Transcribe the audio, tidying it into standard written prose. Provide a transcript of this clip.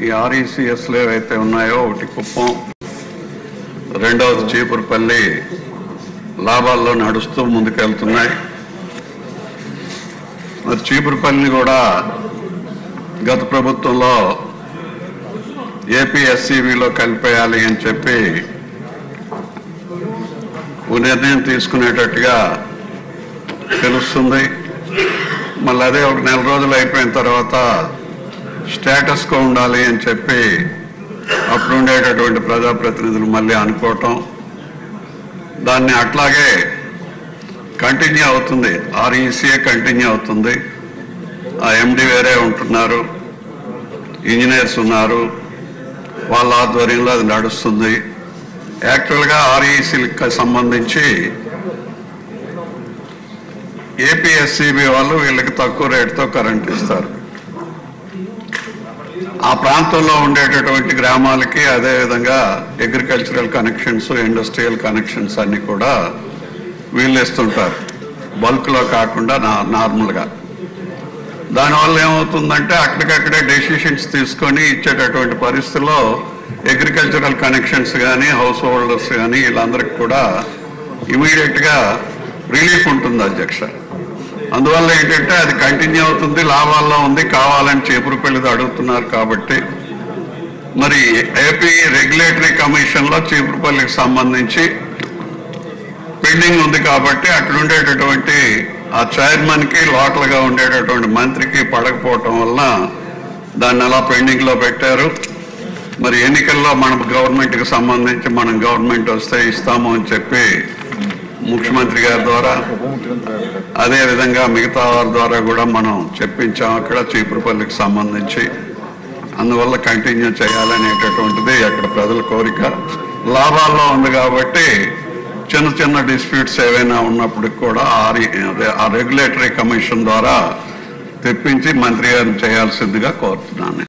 ఈ ఆర్ఈసీఎస్లు ఏవైతే ఉన్నాయో ఒకటి కుప్పం, రెండవది చీపురుపల్లి లాభాల్లో నడుస్తూ ముందుకెళ్తున్నాయి. మరి చీపురుపల్లిని కూడా గత ప్రభుత్వంలో ఏపీఎస్సీబీలో కలిపేయాలి అని చెప్పి ఓ నిర్ణయం తీసుకునేటట్టుగా తెలుస్తుంది. మళ్ళీ అదే ఒక నెల రోజులు అయిపోయిన తర్వాత స్టేటస్గా ఉండాలి అని చెప్పి అప్పుడు ఉండేటటువంటి ప్రజాప్రతినిధులు మళ్ళీ అనుకోవటం, దాన్ని అట్లాగే కంటిన్యూ అవుతుంది. ఆర్ఈసీఏ కంటిన్యూ అవుతుంది. ఆ ఎండి వేరే ఉంటున్నారు, ఇంజనీర్స్ ఉన్నారు, వాళ్ళ ఆధ్వర్యంలో అది నడుస్తుంది. యాక్చువల్గా ఆర్ఈసీకి సంబంధించి ఏపీఎస్సీబీ వాళ్ళు వీళ్ళకి తక్కువ రేటుతో కరెంట్ ఇస్తారు. ఆ ప్రాంతంలో ఉండేటటువంటి గ్రామాలకి అదేవిధంగా అగ్రికల్చరల్ కనెక్షన్స్, ఇండస్ట్రియల్ కనెక్షన్స్ అన్నీ కూడా వీళ్ళు ఇస్తుంటారు, బల్క్లో కాకుండా నార్మల్గా. దానివల్ల ఏమవుతుందంటే అక్కడికక్కడే డెసిషన్స్ తీసుకొని ఇచ్చేటటువంటి పరిస్థితుల్లో అగ్రికల్చరల్ కనెక్షన్స్ కానీ హౌస్ హోల్డర్స్ కానీ వీళ్ళందరికీ కూడా ఇమీడియట్గా రిలీఫ్ ఉంటుంది అధ్యక్ష. అందువల్ల ఏంటంటే అది కంటిన్యూ అవుతుంది, లాభాల్లో ఉంది. కావాలని చీపురుపల్లిది అడుగుతున్నారు కాబట్టి మరి ఏపీ రెగ్యులేటరీ కమిషన్లో చీపురుపల్లికి సంబంధించి పెండింగ్ ఉంది కాబట్టి అక్కడ ఉండేటటువంటి ఆ చైర్మన్కి లోకల్గా ఉండేటటువంటి మంత్రికి పడకపోవటం వలన దాన్ని అలా పెండింగ్లో పెట్టారు. మరి ఎన్నికల్లో మనం గవర్నమెంట్కి సంబంధించి మనం గవర్నమెంట్ వస్తే ఇస్తాము అని చెప్పి ముఖ్యమంత్రి గారి ద్వారా అదేవిధంగా మిగతా వారి ద్వారా కూడా మనం చెప్పించాం అక్కడ చీపురుపల్లికి సంబంధించి. అందువల్ల కంటిన్యూ చేయాలనేటటువంటిది అక్కడ ప్రజల కోరిక. లాభాల్లో ఉంది కాబట్టి చిన్న చిన్న డిస్ప్యూట్స్ ఏవైనా ఉన్నప్పటికి కూడా ఆ రెగ్యులేటరీ కమిషన్ ద్వారా తెప్పించి మంత్రి గారిని చేయాల్సిందిగా కోరుతున్నాను.